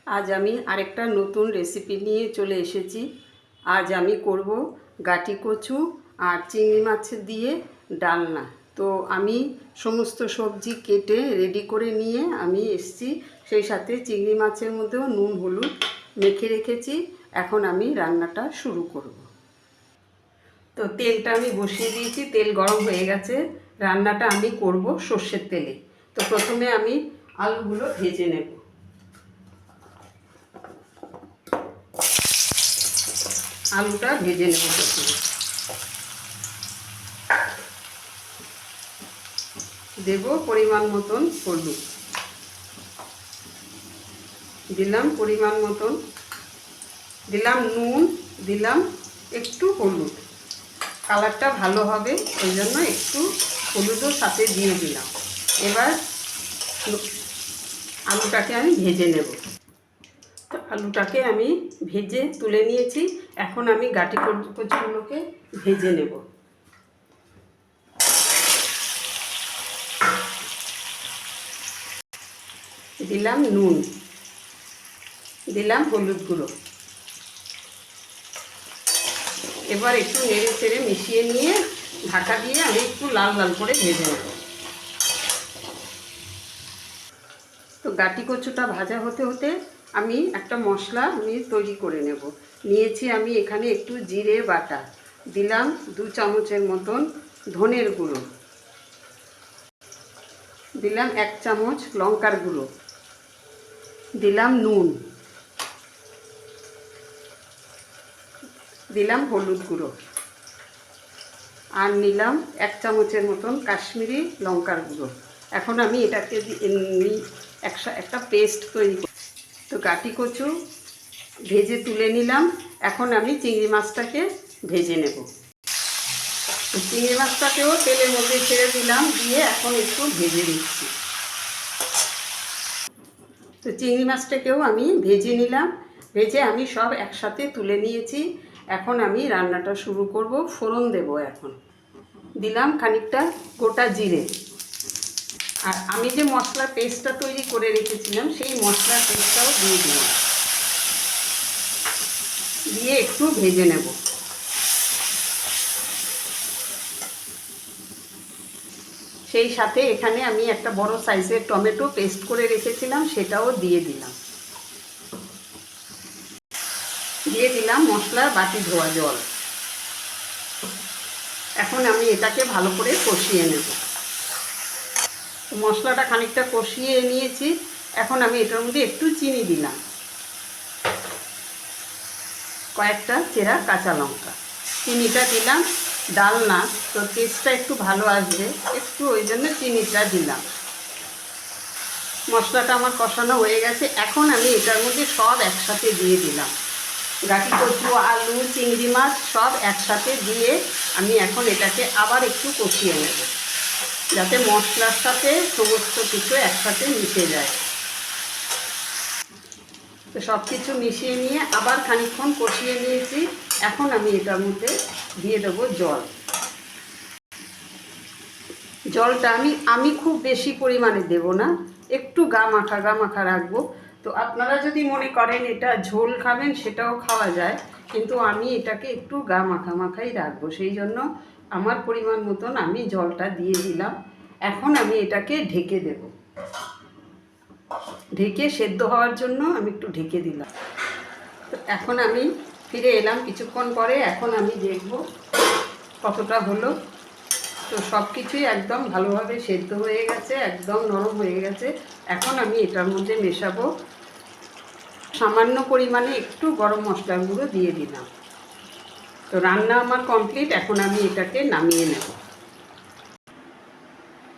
আজ আমি আরেকটা নতুন রেসিপি নিয়ে চলে এসেছি। আজ আমি করব গাটি কচু আর চিংড়ি মাছ দিয়ে ডালনা। তো আমি সমস্ত সবজি কেটে রেডি করে নিয়ে আমি এসেছি, সেই সাথে চিংড়ি মাছের মধ্যেও নুন হলুদ মেখে রেখেছি। এখন আমি রান্নাটা শুরু করব। তো তেলটা আমি বসিয়ে দিয়েছি, তেল গরম হয়ে গেছে। রান্নাটা আমি করব সর্ষের তেলে। তো প্রথমে আমি আলুগুলো ভেজে নেব। আলুটা ভেজে নেব প্রথমে। দেব পরিমাণ মতন হলুদ, দিলাম পরিমাণ মতন, দিলাম নুন, দিলাম একটু হলুদ। কালারটা ভালো হবে ওই জন্য একটু হলুদও সাথে দিয়ে দিলাম। এবার আলুটাকে আমি ভেজে নেব। তো আলুটাকে আমি ভেজে তুলে নিয়েছি। এখন আমি গাটি কচুগুলোকে ভেজে নেব। দিলাম নুন, দিলাম হলুদ গুঁড়ো। এবার একটু নেড়ে চেড়ে মিশিয়ে নিয়ে ঢাকা দিয়ে আমি একটু লাল লাল করে ভেজে নেব। তো গাটি কচুটা ভাজা হতে হতে আমি একটা মশলা তৈরি করে নেব। নিয়েছি আমি এখানে একটু জিরে বাটা, দিলাম 2 চামচের মতন ধনের গুঁড়ো, দিলাম 1 চামচ লঙ্কার গুঁড়ো, দিলাম নুন, দিলাম হলুদ গুঁড়ো, আর নিলাম 1 চামচের মতন কাশ্মীরি লঙ্কার গুঁড়ো। এখন আমি এটাকে একটা পেস্ট তৈরি করি। তো গাটি কচু ভেজে তুলে নিলাম। এখন আমি চিংড়ি মাছটাকে ভেজে নেব। তো চিংড়ি মাছটাকেও তেলের মধ্যে ছেড়ে দিলাম, দিয়ে এখন একটু ভেজে দিচ্ছি। তো চিংড়ি মাছটাকেও আমি ভেজে নিলাম। ভেজে আমি সব একসাথে তুলে নিয়েছি। এখন আমি রান্নাটা শুরু করব। ফোড়ন দেব। এখন দিলাম খানিকটা গোটা জিরে, আর আমি যে মশলার পেস্টটা তৈরি করে রেখেছিলাম সেই মশলার পেস্টটাও দিয়ে দিলাম, দিয়ে একটু ভেজে নেব। সেই সাথে এখানে আমি একটা বড় সাইজের টমেটো পেস্ট করে রেখেছিলাম, সেটাও দিয়ে দিলাম। দিয়ে দিলাম মশলার বাটি ধোয়া জল। এখন আমি এটাকে ভালো করে কষিয়ে নেব। মশলাটা খানিকটা কষিয়ে নিয়েছি। এখন আমি এটার মধ্যে একটু চিনি দিলাম, কয়েকটা চেরা কাঁচা লঙ্কা। চিনিটা দিলাম ডালনা, তো টেস্টটা একটু ভালো আসবে, একটু ওই জন্য চিনিটা দিলাম। মশলাটা আমার কষানো হয়ে গেছে। এখন আমি এটার মধ্যে সব একসাথে দিয়ে দিলাম। গাটি কচু, আলু, চিংড়ি মাছ সব একসাথে দিয়ে আমি এখন এটাকে আবার একটু কষিয়ে নেব, যাতে মশলার সাথে সমস্ত কিছু একসাথে মিশে যায়। তো সব কিছু মিশিয়ে নিয়ে আবার খানিকক্ষণ কষিয়ে নিয়েছি। এখন আমি এটার মধ্যে দিয়ে দেবো জল। জলটা আমি খুব বেশি পরিমাণে দেব না, একটু গা মাখা রাখবো। তো আপনারা যদি মনে করেন এটা ঝোল খাবেন সেটাও খাওয়া যায়, কিন্তু আমি এটাকে একটু গা মাখাই রাখবো, সেই জন্য আমার পরিমাণ মতন আমি জলটা দিয়ে দিলাম। এখন আমি এটাকে ঢেকে দেব। ঢেকে সেদ্ধ হওয়ার জন্য আমি একটু ঢেকে দিলাম। তো এখন আমি ফিরে এলাম কিছুক্ষণ পরে। এখন আমি দেখব কতটা হলো। তো সব কিছুই একদম ভালোভাবে সেদ্ধ হয়ে গেছে, একদম নরম হয়ে গেছে। এখন আমি এটার মধ্যে মেশাবো সামান্য পরিমাণে একটু গরম মশলার গুঁড়ো দিয়ে দিলাম। তো রান্না আমার কমপ্লিট। এখন আমি এটাকে নামিয়ে নেব।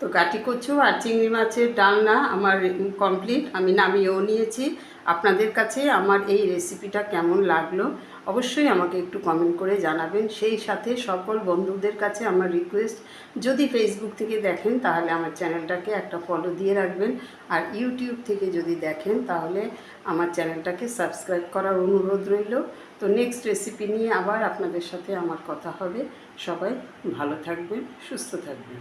তো গাটি কচু আর চিংড়ি মাছের ডালনা আমার কমপ্লিট, আমি নামিয়েও নিয়েছি। আপনাদের কাছে আমার এই রেসিপিটা কেমন লাগলো অবশ্যই আমাকে একটু কমেন্ট করে জানাবেন। সেই সাথে সকল বন্ধুদের কাছে আমার রিকোয়েস্ট, যদি ফেসবুক থেকে দেখেন তাহলে আমার চ্যানেলটাকে একটা ফলো দিয়ে রাখবেন, আর ইউটিউব থেকে যদি দেখেন তাহলে আমার চ্যানেলটাকে সাবস্ক্রাইব করার অনুরোধ রইল। তো নেক্সট রেসিপি নিয়ে আবার আপনাদের সাথে আমার কথা হবে। সবাই ভালো থাকবেন, সুস্থ থাকবেন।